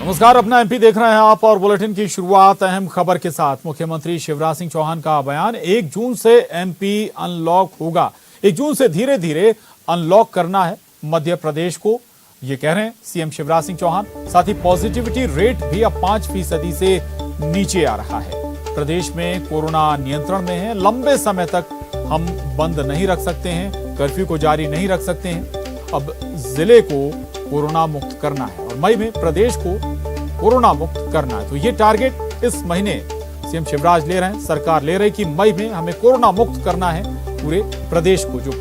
नमस्कार, अपना एमपी देख रहे हैं आप और बुलेटिन की शुरुआत अहम खबर के साथ। मुख्यमंत्री शिवराज सिंह चौहान का बयान, 1 जून से एमपी अनलॉक होगा। 1 जून से धीरे धीरे अनलॉक करना है मध्य प्रदेश को, ये कह रहे हैं सीएम शिवराज सिंह चौहान। साथ ही पॉजिटिविटी रेट भी अब 5% से नीचे आ रहा है। प्रदेश में कोरोना नियंत्रण में है, लंबे समय तक हम बंद नहीं रख सकते हैं, कर्फ्यू को जारी नहीं रख सकते हैं। अब जिले को कोरोना मुक्त करना है और मई में प्रदेश को कोरोना मुक्त करना है। तो ये टारगेट इस महीने सीएम शिवराज ले रहे हैं, सरकार ले रही कि मई में हमें कोरोना मुक्त करना है पूरे प्रदेश को। जो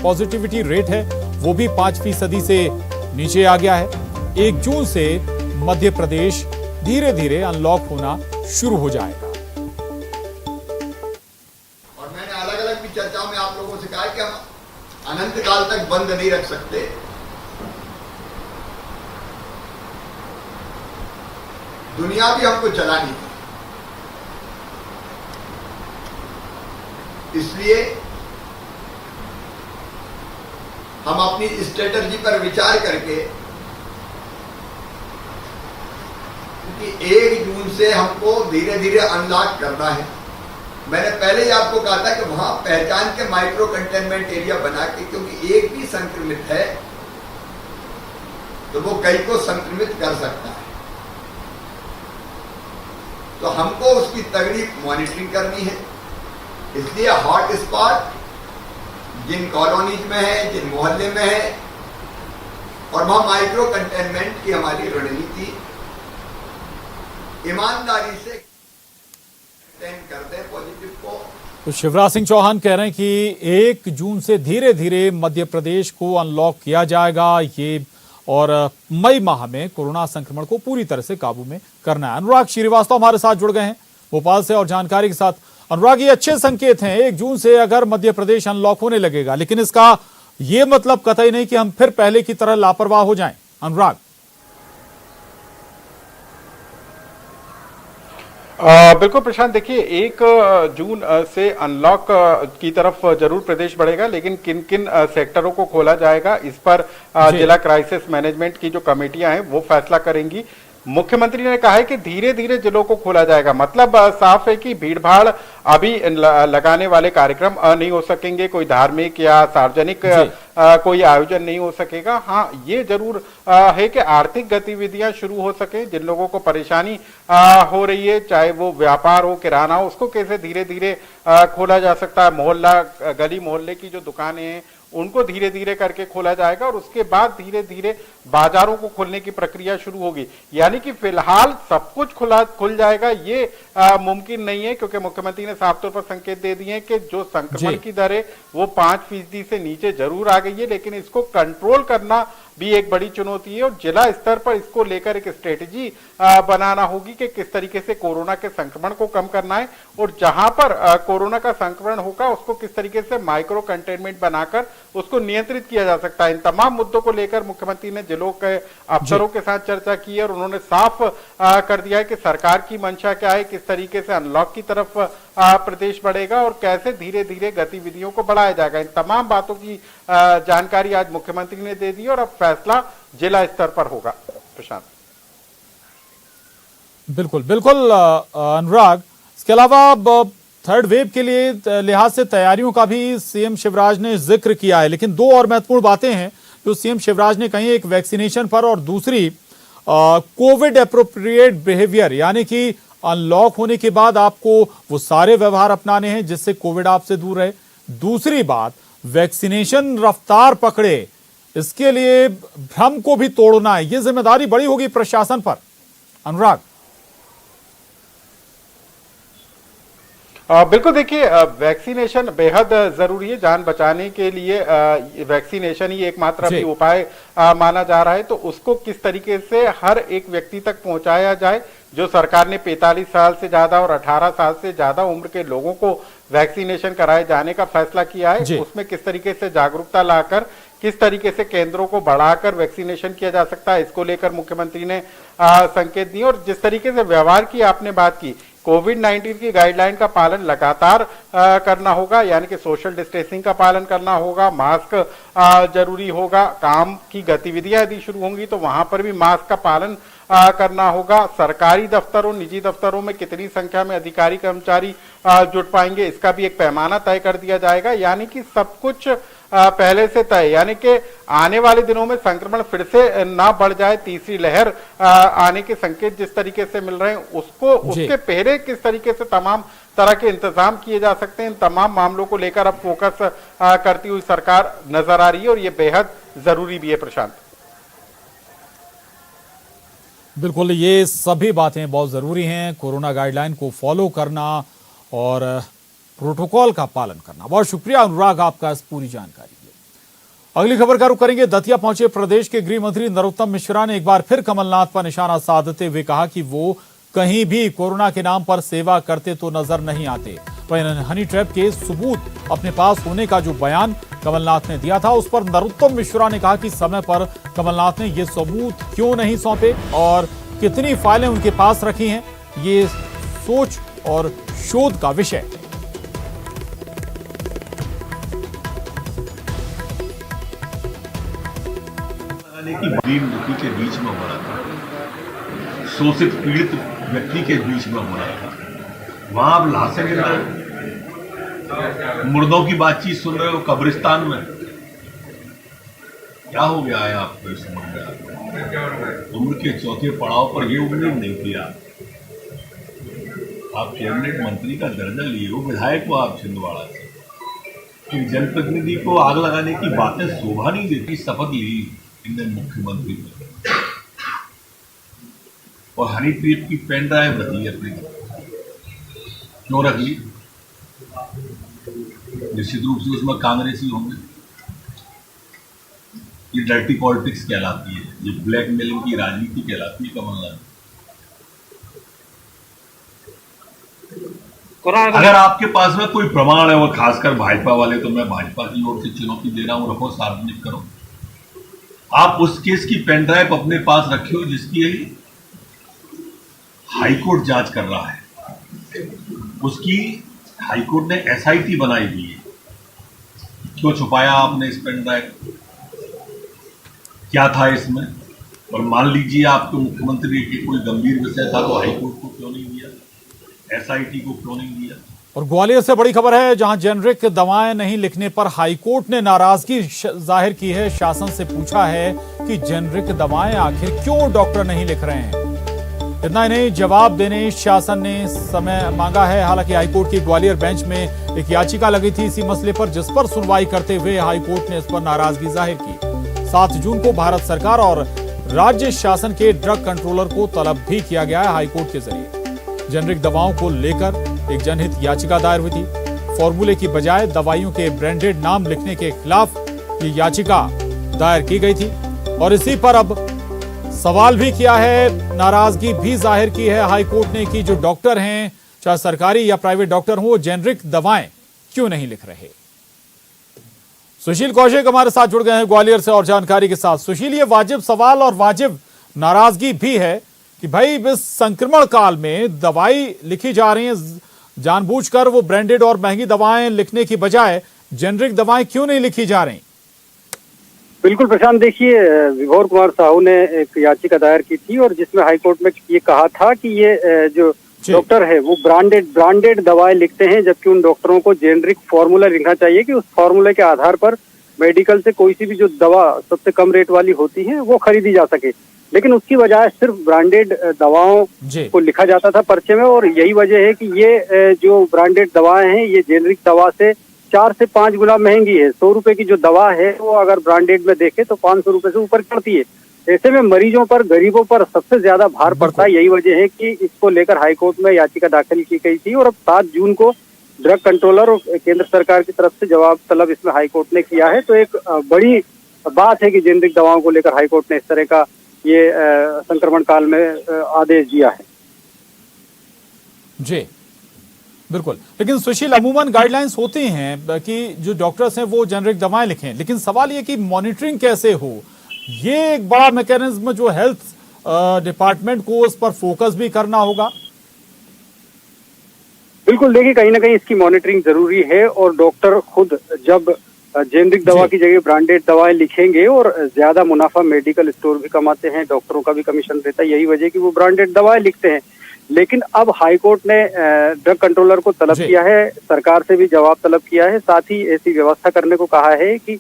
पॉजिटिविटी रेट है वो भी 5% से नीचे आ गया है। 1 जून से मध्य प्रदेश धीरे धीरे अनलॉक होना शुरू हो जाएगा। और मैंने अलग अलग भी चर्चाओं में आप लोगों से कहा कि हम अनंत काल तक बंद नहीं रख सकते। दुनिया भी हमको चलानी है, इसलिए हम अपनी स्ट्रेटजी पर विचार करके, क्योंकि 1 जून से हमको धीरे धीरे अनलॉक करना है। मैंने पहले ही आपको कहा था कि वहां पहचान के माइक्रो कंटेनमेंट एरिया बना के, क्योंकि एक भी संक्रमित है तो वो कई को संक्रमित कर सकता है, तो हमको उसकी तगड़ी मॉनिटरिंग करनी है। इसलिए हॉट स्पॉट जिन कॉलोनीज में है, जिन मोहल्ले में है, और वहां माइक्रो कंटेनमेंट की हमारी रणनीति ईमानदारी से करते हैं पॉजिटिव को। तो शिवराज सिंह चौहान कह रहे हैं कि 1 जून से धीरे धीरे मध्य प्रदेश को अनलॉक किया जाएगा ये, और मई माह में कोरोना संक्रमण को पूरी तरह से काबू में करना है। अनुराग श्रीवास्तव हमारे साथ जुड़ गए हैं भोपाल से और जानकारी के साथ। अनुराग, ये अच्छे संकेत हैं 1 जून से अगर मध्य प्रदेश अनलॉक होने लगेगा, लेकिन इसका ये मतलब कतई नहीं कि हम फिर पहले की तरह लापरवाह हो जाएं। अनुराग। बिल्कुल प्रशांत, देखिए 1 जून से अनलॉक की तरफ जरूर प्रदेश बढ़ेगा, लेकिन किन किन सेक्टरों को खोला जाएगा इस पर जिला क्राइसिस मैनेजमेंट की जो कमेटियां हैं वो फैसला करेंगी। मुख्यमंत्री ने कहा है कि धीरे धीरे जिलों को खोला जाएगा, मतलब साफ है कि भीड़ भाड़ अभी लगाने वाले कार्यक्रम नहीं हो सकेंगे, कोई धार्मिक या सार्वजनिक कोई आयोजन नहीं हो सकेगा। हाँ, ये जरूर है कि आर्थिक गतिविधियां शुरू हो सके। जिन लोगों को परेशानी हो रही है, चाहे वो व्यापार हो, किराना हो, उसको कैसे धीरे धीरे खोला जा सकता है। मोहल्ला गली मोहल्ले की जो दुकानें हैं उनको धीरे धीरे करके खोला जाएगा, और उसके बाद धीरे धीरे बाजारों को खोलने की प्रक्रिया शुरू होगी। यानी कि फिलहाल सब कुछ खुल जाएगा ये मुमकिन नहीं है, क्योंकि मुख्यमंत्री ने साफ तौर पर संकेत दे दिए हैं कि जो संक्रमण की दर है वो 5% से नीचे जरूर आ गई है, लेकिन इसको कंट्रोल करना भी एक बड़ी चुनौती है, और जिला स्तर पर इसको लेकर एक स्ट्रेटेजी बनाना होगी कि किस तरीके से कोरोना के संक्रमण को कम करना है, और जहां पर कोरोना का संक्रमण होगा उसको किस तरीके से माइक्रो कंटेनमेंट बनाकर उसको नियंत्रित किया जा सकता है। इन तमाम मुद्दों को लेकर मुख्यमंत्री ने जिलों के अफसरों के साथ चर्चा की है, और उन्होंने साफ कर दिया है कि सरकार की मंशा क्या है, किस तरीके से अनलॉक की तरफ प्रदेश बढ़ेगा और कैसे धीरे धीरे गतिविधियों को बढ़ाया जाएगा। इन तमाम बातों की जानकारी आज मुख्यमंत्री ने दे दी, और अब फैसला जिला स्तर पर होगा। प्रशांत। बिल्कुल बिल्कुल अनुराग, इसके अलावा थर्ड वेव के लिए लिहाज से तैयारियों का भी सीएम शिवराज ने जिक्र किया है, लेकिन 2 और महत्वपूर्ण बातें हैं जो सीएम शिवराज ने कही, एक वैक्सीनेशन पर और दूसरी कोविड एप्रोप्रिएट बिहेवियर, यानी कि अनलॉक होने के बाद आपको वो सारे व्यवहार अपनाने हैं जिससे कोविड आपसे दूर रहे। दूसरी बात, वैक्सीनेशन रफ्तार पकड़े, इसके लिए भ्रम को भी तोड़ना है, ये जिम्मेदारी बड़ी होगी प्रशासन पर। अनुराग। बिल्कुल, देखिए वैक्सीनेशन बेहद जरूरी है, जान बचाने के लिए वैक्सीनेशन ही एकमात्र अभी उपाय माना जा रहा है। तो उसको किस तरीके से हर एक व्यक्ति तक पहुंचाया जाए, जो सरकार ने 45 साल से ज्यादा और 18 साल से ज्यादा उम्र के लोगों को वैक्सीनेशन कराए जाने का फैसला किया है, उसमें किस तरीके से जागरूकता लाकर, किस तरीके से केंद्रों को बढ़ाकर वैक्सीनेशन किया जा सकता है, इसको लेकर मुख्यमंत्री ने संकेत दिए। और जिस तरीके से व्यवहार की आपने बात की, कोविड-19 की गाइडलाइन का पालन लगातार करना होगा, यानी कि सोशल डिस्टेंसिंग का पालन करना होगा, मास्क जरूरी होगा, काम की गतिविधियां यदि शुरू होंगी तो वहां पर भी मास्क का पालन करना होगा। सरकारी दफ्तरों, निजी दफ्तरों में कितनी संख्या में अधिकारी कर्मचारी जुट पाएंगे, इसका भी एक पैमाना तय कर दिया जाएगा। यानी कि सब कुछ पहले से तय, यानी कि आने वाले दिनों में संक्रमण फिर से ना बढ़ जाए, तीसरी लहर आने के संकेत जिस तरीके से मिल रहे हैं उसके पहले किस तरीके से तमाम तरह के इंतजाम किए जा सकते हैं, इन तमाम मामलों को लेकर अब फोकस करती हुई सरकार नजर आ रही है और ये बेहद जरूरी भी है। प्रशांत, बिल्कुल, ये सभी बातें बहुत जरूरी हैं। कोरोना गाइडलाइन को फॉलो करना और प्रोटोकॉल का पालन करना। बहुत शुक्रिया अनुराग आपका इस पूरी जानकारी के लिए। अगली खबर का रुख करेंगे। दतिया पहुंचे प्रदेश के गृह मंत्री नरोत्तम मिश्रा ने एक बार फिर कमलनाथ पर निशाना साधते हुए कहा कि वो कहीं भी कोरोना के नाम पर सेवा करते तो नजर नहीं आते। वहीं हनी ट्रैप के सबूत अपने पास होने का जो बयान कमलनाथ ने दिया था, उस पर नरोत्तम मिश्रा ने कहा कि समय पर कमलनाथ ने ये सबूत क्यों नहीं सौंपे और कितनी फाइलें उनके पास रखी हैं, ये सोच और शोध का विषय है। की दीन दुखी के बीच में हो रहा था, शोषित पीड़ित व्यक्ति के बीच में हो रहा था, वहां आप लाशें गिर रहे हो, मुर्दों की बातचीत सुन रहे हो कब्रिस्तान में। क्या हो गया है आपको इस समझ में? उम्र के चौथे पड़ाव पर यह उम्मीद नहीं किया। आप कैबिनेट मंत्री का दर्जा लिए हो, विधायक हो आप छिंदवाड़ा से, एक जनप्रतिनिधि को आग लगाने की बातें शोभा नहीं देती। शपथ ली इंडियन मुख्यमंत्री ने और हनी ट्रैप की पेन ड्राइव रखी अपने, क्यों रख ली? निश्चित रूप से उसमें कांग्रेसी होंगे। ये डर्टी पॉलिटिक्स कहलाती है, ये ब्लैकमेलिंग की राजनीति कहलाती है। कमलनाथ, अगर आपके पास में कोई प्रमाण है, वो खासकर भाजपा वाले, तो मैं भाजपा की ओर से चुनौती दे रहा हूं, रखो, सार्वजनिक करो। आप उस केस की पेन ड्राइव अपने पास रखे हो जिसकी हाईकोर्ट जांच कर रहा है, उसकी हाईकोर्ट ने एसआईटी बनाई हुई है। क्यों छुपाया आपने इस पेन ड्राइव? क्या था इसमें? और मान लीजिए आपके मुख्यमंत्री के कोई गंभीर विषय था, तो हाईकोर्ट को क्यों नहीं दिया, एसआईटी को क्यों नहीं दिया? और ग्वालियर से बड़ी खबर है, जहां जेनरिक दवाएं नहीं लिखने पर हाईकोर्ट ने नाराजगी जाहिर की है। शासन से पूछा है कि जेनरिक दवाएं आखिर क्यों डॉक्टर नहीं लिख रहे हैं। इतना ही नहीं, जवाब देने शासन ने समय मांगा है। हालांकि हाईकोर्ट की ग्वालियर बेंच में एक याचिका लगी थी इसी मसले पर, जिस पर सुनवाई करते हुए हाईकोर्ट ने इस पर नाराजगी जाहिर की। 7 जून को भारत सरकार और राज्य शासन के ड्रग कंट्रोलर को तलब भी किया गया है हाईकोर्ट के जरिए। जेनरिक दवाओं को लेकर एक जनहित याचिका दायर हुई थी। फॉर्मूले की बजाय दवाइयों के ब्रांडेड नाम लिखने के खिलाफ ये याचिका दायर की गई थी और इसी पर अब सवाल भी किया है, नाराजगी भी जाहिर की है हाईकोर्ट ने कि जो डॉक्टर हैं, चाहे सरकारी या प्राइवेट डॉक्टर हो, जेनरिक दवाएं क्यों नहीं लिख रहे। सुशील कौशिक हमारे साथ जुड़ गए हैं ग्वालियर से और जानकारी के साथ। सुशील, ये वाजिब सवाल और वाजिब नाराजगी भी है कि भाई इस संक्रमण काल में दवाई लिखी जा रही है, जानबूझकर वो ब्रांडेड और महंगी दवाएं लिखने की बजाय जेनरिक दवाएं क्यों नहीं लिखी जा रही? बिल्कुल प्रशांत, देखिए, विभोर कुमार साहू ने एक याचिका दायर की थी और जिसमें हाईकोर्ट में ये कहा था कि ये जो डॉक्टर है वो ब्रांडेड दवाएं लिखते हैं, जबकि उन डॉक्टरों को जेनरिक फॉर्मूला लिखना चाहिए कि उस फॉर्मूले के आधार पर मेडिकल से कोई सी भी जो दवा सबसे कम रेट वाली होती है वो खरीदी जा सके। लेकिन उसकी बजाय सिर्फ ब्रांडेड दवाओं को लिखा जाता था पर्चे में, और यही वजह है कि ये जो ब्रांडेड दवाएं हैं ये जेनरिक दवा से 4 से 5 गुना महंगी है। 100 रुपए की जो दवा है वो अगर ब्रांडेड में देखे तो 500 रुपए से ऊपर चढ़ती है। ऐसे में मरीजों पर, गरीबों पर सबसे ज्यादा भार पड़ता है। यही वजह है कि इसको लेकर हाईकोर्ट में याचिका दाखिल की गई थी और अब 7 जून को ड्रग कंट्रोलर और केंद्र सरकार की तरफ से जवाब तलब इसमें हाईकोर्ट ने किया है। तो एक बड़ी बात है कि जेनरिक दवाओं को लेकर हाईकोर्ट ने इस तरह का ये संक्रमण काल में आदेश दिया है। जी बिल्कुल, लेकिन सुशील, अमूमन गाइडलाइंस होती हैं कि जो डॉक्टर्स हैं वो जेनरिक दवाएं लिखें, लेकिन सवाल ये कि मॉनिटरिंग कैसे हो, ये एक बड़ा मैकेनिज्म जो हेल्थ डिपार्टमेंट को उस पर फोकस भी करना होगा। बिल्कुल, देखिए, कहीं ना कहीं इसकी मॉनिटरिंग जरूरी है और डॉक्टर खुद जब जेनरिक दवा की जगह ब्रांडेड दवाएं लिखेंगे और ज्यादा मुनाफा मेडिकल स्टोर भी कमाते हैं, डॉक्टरों का भी कमीशन रहता है, यही वजह कि वो ब्रांडेड दवाएं लिखते हैं। लेकिन अब हाईकोर्ट ने ड्रग कंट्रोलर को तलब किया है, सरकार से भी जवाब तलब किया है, साथ ही ऐसी व्यवस्था करने को कहा है कि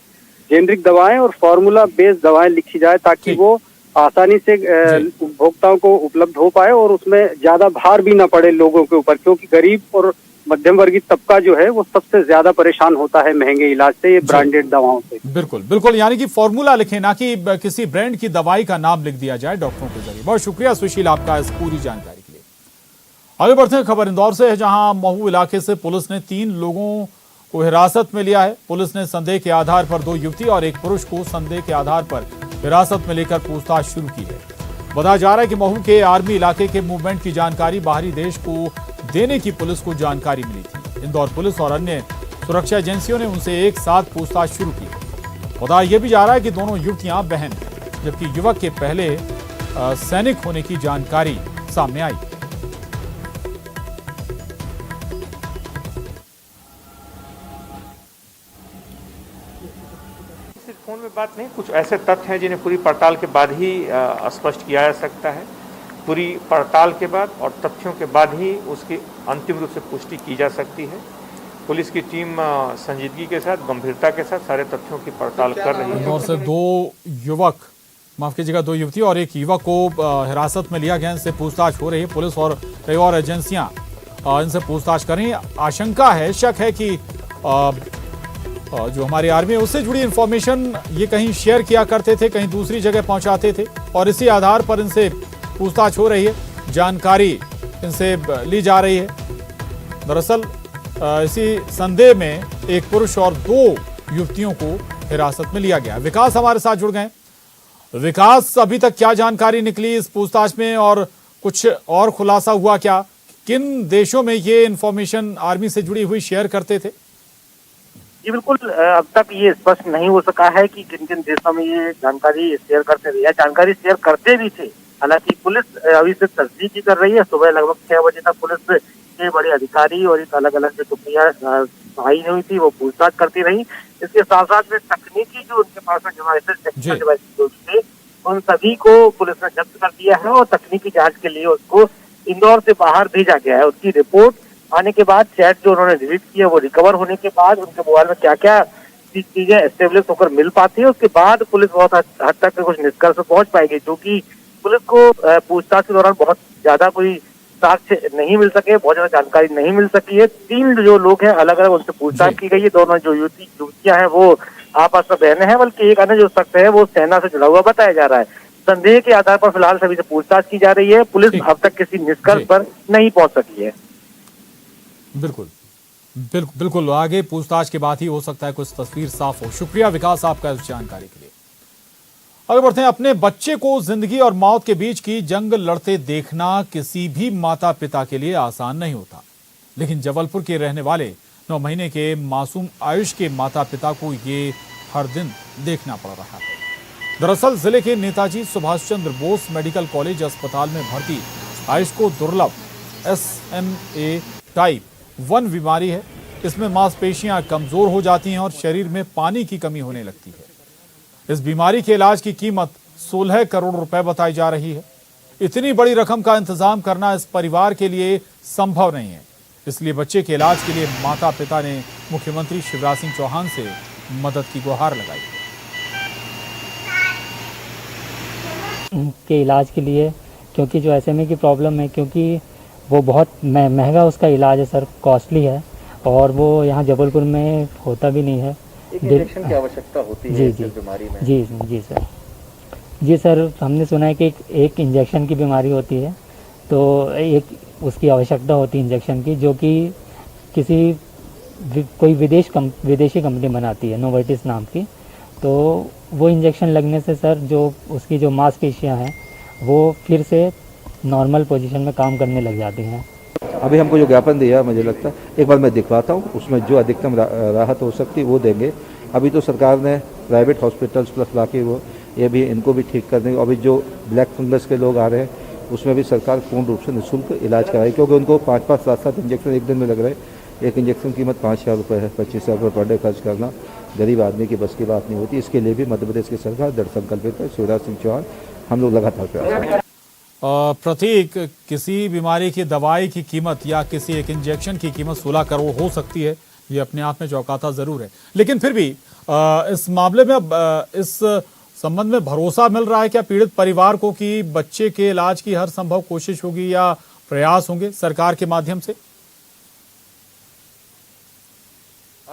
जेनरिक दवाएं और फॉर्मूला बेस्ड दवाएं लिखी जाए ताकि वो आसानी से उपभोक्ताओं को उपलब्ध हो पाए और उसमें ज्यादा भार भी ना पड़े लोगों के ऊपर, क्योंकि गरीब और मध्यम वर्गीय तबका जो है वो सबसे ज्यादा परेशान होता है महंगे इलाज से, ये ब्रांडेड दवाओं से। बिल्कुल बिल्कुल, यानी कि फॉर्मूला लिखें, ना कि किसी ब्रांड की दवाई का नाम लिख दिया जाए डॉक्टरों के जरिए। बहुत शुक्रिया सुशील आपका इस पूरी जानकारी के लिए। आगे बढ़ते हैं, खबर इंदौर से है, जहां महू इलाके से पुलिस ने 3 लोगों को हिरासत में लिया है। पुलिस ने संदेह के आधार पर 2 युवती और 1 पुरुष को संदेह के आधार पर हिरासत में लेकर पूछताछ शुरू की है। बताया जा रहा है कि महू के आर्मी इलाके के मूवमेंट की जानकारी बाहरी देश को देने की पुलिस को जानकारी मिली थी। इंदौर पुलिस और अन्य सुरक्षा एजेंसियों ने उनसे एक साथ पूछताछ शुरू की। बताया यह भी जा रहा है कि दोनों युवतियां बहन हैं, जबकि युवक के पहले सैनिक होने की जानकारी सामने आई। फोन में बात नहीं, कुछ ऐसे तथ्य हैं जिन्हें पूरी पड़ताल के बाद ही स्पष्ट किया जा सकता है। पूरी पड़ताल के बाद और तथ्यों के बाद ही उसकी अंतिम रूप से पुष्टि की जा सकती है। पुलिस की टीम संजीदगी के साथ, गंभीरता के साथ सारे तथ्यों की पड़ताल कर रही है। इंदौर से 2 युवक, माफ कीजिएगा 2 युवती और 1 युवक को हिरासत में लिया गया, इनसे पूछताछ हो रही है। पुलिस और कई और एजेंसियां इनसे पूछताछ कर रही हैं। आशंका है, शक है कि जो हमारी आर्मी है उससे जुड़ी इंफॉर्मेशन ये कहीं शेयर किया करते थे, कहीं दूसरी जगह पहुंचाते थे और इसी आधार पर इनसे पूछताछ हो रही है, जानकारी इनसे ली जा रही है। दरअसल इसी संदेह में 1 पुरुष और 2 युवतियों को हिरासत में लिया गया। विकास हमारे साथ जुड़ गए। विकास, अभी तक क्या जानकारी निकली इस पूछताछ में और कुछ और खुलासा हुआ क्या? किन देशों में ये इंफॉर्मेशन आर्मी से जुड़ी हुई शेयर करते थे? जी बिल्कुल, अब तक ये स्पष्ट नहीं हो सका है कि किन किन देशों में ये जानकारी शेयर करते थे या जानकारी शेयर करते भी थे। हालांकि पुलिस अभी से तस्दीक ही कर रही है। सुबह लगभग 6 बजे तक पुलिस के बड़े अधिकारी और एक अलग अलग जो टुकड़ियां आई हुई थी वो पूछताछ करती रही। इसके साथ साथ में तकनीकी जो उनके पास में डिवाइसेस थे उन सभी को पुलिस ने जब्त कर दिया है और तकनीकी जाँच के लिए उसको इंदौर से बाहर भेजा गया है। उसकी रिपोर्ट आने के बाद, चैट जो उन्होंने डिलीट किया वो रिकवर होने के बाद, उनके मोबाइल में क्या क्या चीजें एस्टेब्लिश होकर मिल पाती है, उसके बाद पुलिस बहुत हद तक कुछ निष्कर्ष पहुंच पाएगी। जो कि पुलिस को पूछताछ के दौरान बहुत ज्यादा कोई साक्ष्य नहीं मिल सके, बहुत ज्यादा जानकारी नहीं मिल सकी है। 3 जो लोग हैं अलग अलग उनसे पूछताछ की गई है। दोनों जो युवतियां हैं वो आपस में बहनें हैं, बल्कि एक अन्य जो शख्स है वो सेना से जुड़ा हुआ बताया जा रहा है। संदेह के आधार पर फिलहाल सभी से पूछताछ की जा रही है। पुलिस अब तक किसी निष्कर्ष पर नहीं पहुंच सकी है। बिल्कुल बिल्कुल बिल्कुल, आगे पूछताछ के बाद ही हो सकता है कुछ तस्वीर साफ हो। शुक्रिया विकास आपका इस जानकारी के लिए। आगे बढ़ते हैं। अपने बच्चे को जिंदगी और मौत के बीच की जंग लड़ते देखना किसी भी माता पिता के लिए आसान नहीं होता, लेकिन जबलपुर के रहने वाले 9 महीने के मासूम आयुष के माता पिता को ये हर दिन देखना पड़ रहा है। दरअसल जिले के नेताजी सुभाष चंद्र बोस मेडिकल कॉलेज अस्पताल में भर्ती आयुष को दुर्लभ SMA टाइप 1 बीमारी है। इसमें मांसपेशियां कमजोर हो जाती हैं और शरीर में पानी की कमी होने लगती है। इस बीमारी के इलाज की कीमत 16 करोड़ रुपए बताई जा रही है। इतनी बड़ी रकम का इंतजाम करना इस परिवार के लिए संभव नहीं है। इसलिए बच्चे के इलाज के लिए माता पिता ने मुख्यमंत्री शिवराज सिंह चौहान से मदद की गुहार लगाई है। के इलाज के लिए, क्योंकि जो SMA की प्रॉब्लम है, क्योंकि वो बहुत महंगा उसका इलाज है सर, कॉस्टली है और वो यहाँ जबलपुर में होता भी नहीं है। एक इंजेक्शन की आवश्यकता होती है इस बीमारी में। जी सर, हमने सुना है कि एक इंजेक्शन की बीमारी होती है, तो एक उसकी आवश्यकता होती है इंजेक्शन की, जो कि कोई विदेशी कंपनी बनाती है, नोवर्टिस नाम की। तो वो इंजेक्शन लगने से सर जो उसकी जो मांसपेशियाँ हैं वो फिर से नॉर्मल पोजीशन में काम करने लग जाती हैं। अभी हमको जो ज्ञापन दिया मुझे लगता है एक बार मैं दिखवाता हूँ, उसमें जो अधिकतम राहत हो सकती है वो देंगे। अभी तो सरकार ने प्राइवेट हॉस्पिटल्स प्लस लाके वो ये भी इनको भी ठीक कर देंगे। अभी जो ब्लैक फंगस के लोग आ रहे हैं उसमें भी सरकार पूर्ण रूप से निःशुल्क इलाज कराएगी, क्योंकि उनको 5-5, 7-7 इंजेक्शन एक दिन में लग रहे हैं। एक इंजेक्शन की कीमत 5,000 रुपये है, 25,000 रुपये पर डे खर्च करना गरीब आदमी की बस की बात नहीं होती। इसके लिए भी मध्य प्रदेश की सरकार दृढ़ संकल्पित है। शिवराज सिंह चौहान, हम लोग लगातार प्रयास। प्रतीक, किसी बीमारी की दवाई की कीमत या किसी एक इंजेक्शन की कीमत 16 करोड़ हो सकती है, ये अपने आप में चौंकाता जरूर है, लेकिन फिर भी इस मामले में इस संबंध में भरोसा मिल रहा है क्या पीड़ित परिवार को कि बच्चे के इलाज की हर संभव कोशिश होगी या प्रयास होंगे सरकार के माध्यम से?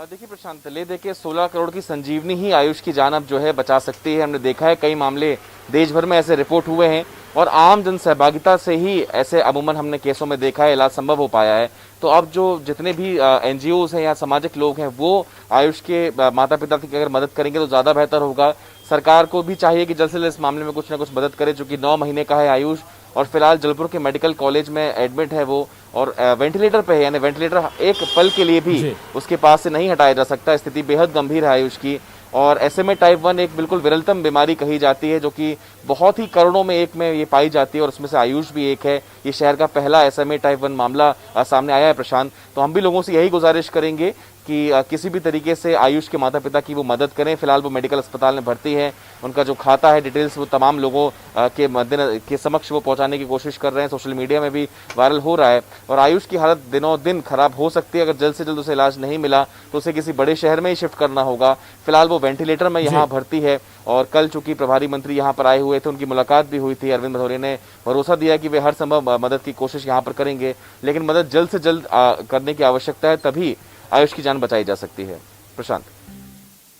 देखिए प्रशांत, ले देखिए 16 करोड़ की संजीवनी ही आयुष की जान अब जो है बचा सकती है। हमने देखा है कई मामले देश भर में ऐसे रिपोर्ट हुए हैं और आम जन सहभागिता से ही ऐसे अमूमन हमने केसों में देखा है इलाज संभव हो पाया है। तो अब जो जितने भी एनजीओज हैं या सामाजिक लोग हैं वो आयुष के माता पिता की अगर मदद करेंगे तो ज़्यादा बेहतर होगा। सरकार को भी चाहिए कि जल्द से जल्द इस मामले में कुछ ना कुछ मदद करे, जो कि 9 महीने का है आयुष और फिलहाल जबलपुर के मेडिकल कॉलेज में एडमिट है वो, और वेंटिलेटर पे है, यानी वेंटिलेटर एक पल के लिए भी उसके पास से नहीं हटाया जा सकता। स्थिति बेहद गंभीर है आयुष की। और SMA टाइप 1 एक बिल्कुल विरलतम बीमारी कही जाती है, जो कि बहुत ही करोड़ों में एक में ये पाई जाती है और उसमें से आयुष भी एक है। ये शहर का पहला SMA टाइप 1 मामला सामने आया है प्रशांत। तो हम भी लोगों से यही गुजारिश करेंगे कि किसी भी तरीके से आयुष के माता पिता की वो मदद करें। फिलहाल वो मेडिकल अस्पताल में भर्ती है, उनका जो खाता है डिटेल्स वो तमाम लोगों के समक्ष वो पहुंचाने की कोशिश कर रहे हैं। सोशल मीडिया में भी वायरल हो रहा है और आयुष की हालत दिनों दिन खराब हो सकती है। अगर जल्द से जल्द उसे इलाज नहीं मिला तो उसे किसी बड़े शहर में ही शिफ्ट करना होगा। फिलहाल वो वेंटिलेटर में यहाँ भर्ती है और कल चूंकि प्रभारी मंत्री यहाँ पर आए हुए थे, उनकी मुलाकात भी हुई थी। अरविंद भदौरिया ने भरोसा दिया कि वे हर संभव मदद की कोशिश यहाँ पर करेंगे, लेकिन मदद जल्द से जल्द करने की आवश्यकता है, तभी आयुष की जान बचाई जा सकती है। प्रशांत,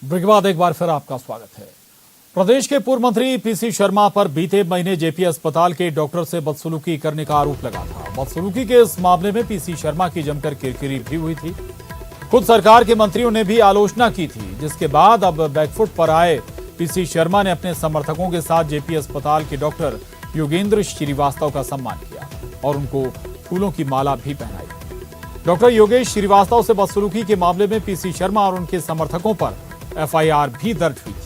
ब्रेक के बाद एक बार फिर आपका स्वागत है। प्रदेश के पूर्व मंत्री PC शर्मा पर बीते महीने JP अस्पताल के डॉक्टर से बदसलूकी करने का आरोप लगा था। बदसलूकी के इस मामले में PC शर्मा की जमकर किरकिरी भी हुई थी। खुद सरकार के मंत्रियों ने भी आलोचना की थी, जिसके बाद अब बैकफुट पर आए PC शर्मा ने अपने समर्थकों के साथ JP अस्पताल के डॉक्टर योगेंद्र श्रीवास्तव का सम्मान किया और उनको फूलों की माला भी पहनाई। डॉक्टर योगेश श्रीवास्तव से बदसलूकी के मामले में PC शर्मा और उनके समर्थकों पर FIR भी दर्ज हुई थी।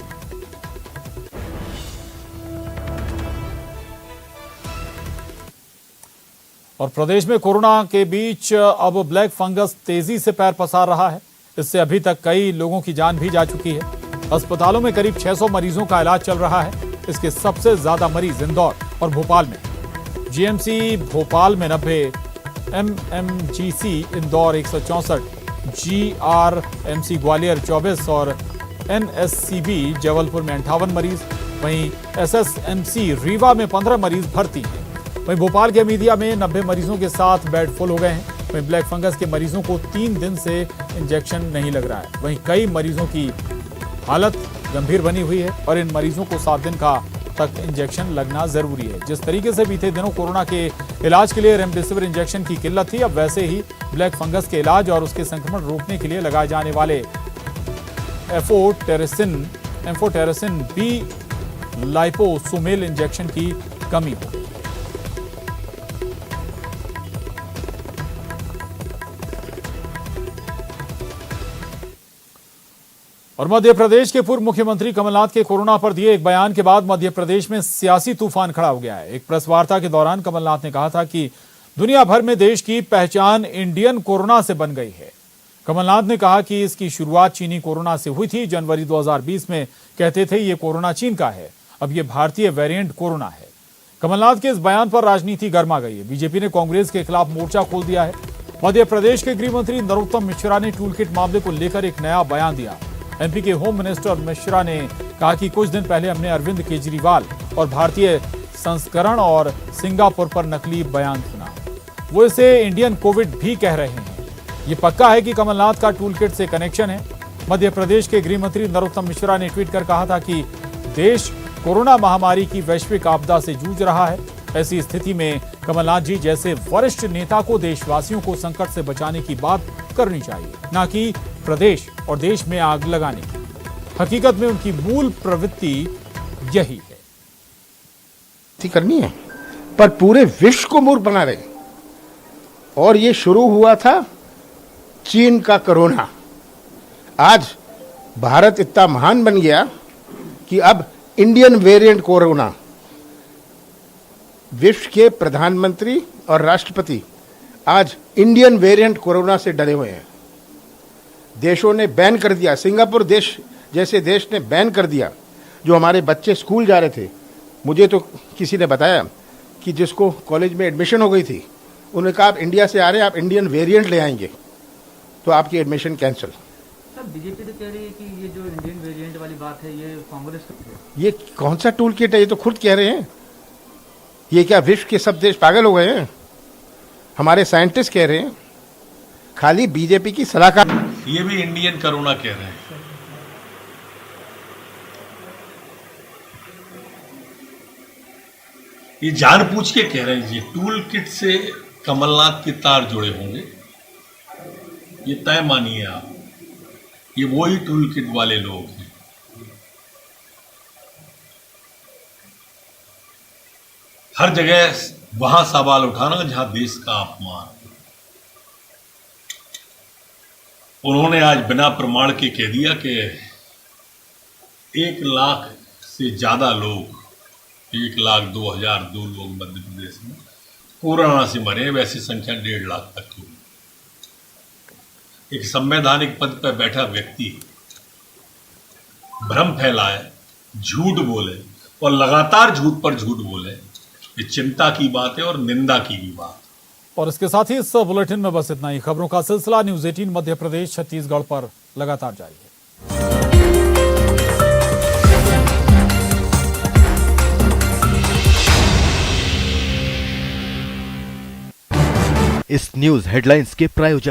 और प्रदेश में कोरोना के बीच अब ब्लैक फंगस तेजी से पैर पसार रहा है। इससे अभी तक कई लोगों की जान भी जा चुकी है। अस्पतालों में करीब 600 मरीजों का इलाज चल रहा है। इसके सबसे ज्यादा मरीज इंदौर और भोपाल में। GMC भोपाल में 90, MMGC इंदौर 164, GRMC ग्वालियर 24 और NSCB जबलपुर में 58 मरीज। वहीं SSMC रीवा में 15 मरीज भर्ती हैं। वहीं भोपाल के मीडिया में 90 मरीजों के साथ बेड फुल हो गए हैं। वहीं ब्लैक फंगस के मरीजों को 3 दिन से इंजेक्शन नहीं लग रहा है। वहीं कई मरीजों की हालत गंभीर बनी हुई है और इन मरीजों को 7 दिन तक इंजेक्शन लगना जरूरी है। जिस तरीके से बीते दिनों कोरोना के इलाज के लिए रेमडेसिविर इंजेक्शन की किल्लत थी, अब वैसे ही ब्लैक फंगस के इलाज और उसके संक्रमण रोकने के लिए लगाए जाने वाले एम्फोटेरेसिन बी लाइपोसोमेल इंजेक्शन की कमी होगी। और मध्य प्रदेश के पूर्व मुख्यमंत्री कमलनाथ के कोरोना पर दिए एक बयान के बाद मध्य प्रदेश में सियासी तूफान खड़ा हो गया है। एक प्रेस वार्ता के दौरान कमलनाथ ने कहा था कि दुनिया भर में देश की पहचान इंडियन कोरोना से बन गई है। कमलनाथ ने कहा कि इसकी शुरुआत चीनी कोरोना से हुई थी। जनवरी 2020 में कहते थे ये कोरोना चीन का है, अब ये भारतीय वेरिएंट कोरोना है। कमलनाथ के इस बयान पर राजनीति गर्मा गई है। बीजेपी ने कांग्रेस के खिलाफ मोर्चा खोल दिया है। मध्य प्रदेश के गृह मंत्री नरोत्तम मिश्रा ने टूल किट मामले को लेकर एक नया बयान दिया। MP के होम मिनिस्टर मिश्रा ने कहा कि कुछ दिन पहले हमने अरविंद केजरीवाल और भारतीय संस्करण और सिंगापुर पर नकली बयान सुना। वो इसे इंडियन कोविड भी कह रहे हैं। ये पक्का है कि कमलनाथ का टूल किट से कनेक्शन है। मध्य प्रदेश के गृह मंत्री नरोत्तम मिश्रा ने ट्वीट कर कहा था कि देश कोरोना महामारी की वैश्विक आपदा से जूझ रहा है। ऐसी स्थिति में कमलनाथ जी जैसे वरिष्ठ नेता को देशवासियों को संकट से बचाने की बात करनी चाहिए, न कि प्रदेश और देश में आग लगाने की। हकीकत में उनकी मूल प्रवृत्ति यही है। करनी है, पर पूरे विश्व को मूर्ख बना रहे। और ये शुरू हुआ था चीन का कोरोना। आज भारत इतना महान बन गया कि अब इंडियन वेरिएंट कोरोना, विश्व के प्रधानमंत्री और राष्ट्रपति आज इंडियन वेरिएंट कोरोना से डरे हुए हैं। देशों ने बैन कर दिया। सिंगापुर देश जैसे देश ने बैन कर दिया, जो हमारे बच्चे स्कूल जा रहे थे, मुझे तो किसी ने बताया कि जिसको कॉलेज में एडमिशन हो गई थी, उन्होंने कहा आप इंडिया से आ रहे हैं, आप इंडियन वेरिएंट ले आएंगे तो आपकी एडमिशन कैंसिल। सर बीजेपी तो कह रही है कि ये जो इंडियन वेरिएंट वाली बात है ये कांग्रेस की है। ये कौन सा टूल किट है? ये तो खुद कह रहे हैं। ये क्या विश्व के सब देश पागल हो गए हैं? हमारे साइंटिस्ट कह रहे हैं, खाली बीजेपी की सलाहकार। ये भी इंडियन कोरोना कह रहे हैं। ये जानबूझ के कह रहे हैं जी, टूल किट से कमलनाथ के तार जुड़े होंगे, ये तय मानिए आप। ये वही टूल किट वाले लोग हैं। हर जगह वहां सवाल उठाना जहां देश का अपमान। उन्होंने आज बिना प्रमाण के कह दिया कि 1 लाख से ज्यादा लोग, 1,02,002 लोग मध्य प्रदेश में कोरोना से मरे, वैसी संख्या 1.5 लाख तक की। एक संवैधानिक पद पर बैठा व्यक्ति भ्रम फैलाए, झूठ बोले और लगातार झूठ पर झूठ बोले, ये चिंता की बात है और निंदा की भी बात। और इसके साथ ही इस बुलेटिन में बस इतना ही। खबरों का सिलसिला न्यूज़ 18 मध्य प्रदेश छत्तीसगढ़ पर लगातार जारी है। इस न्यूज हेडलाइंस के प्रायोजक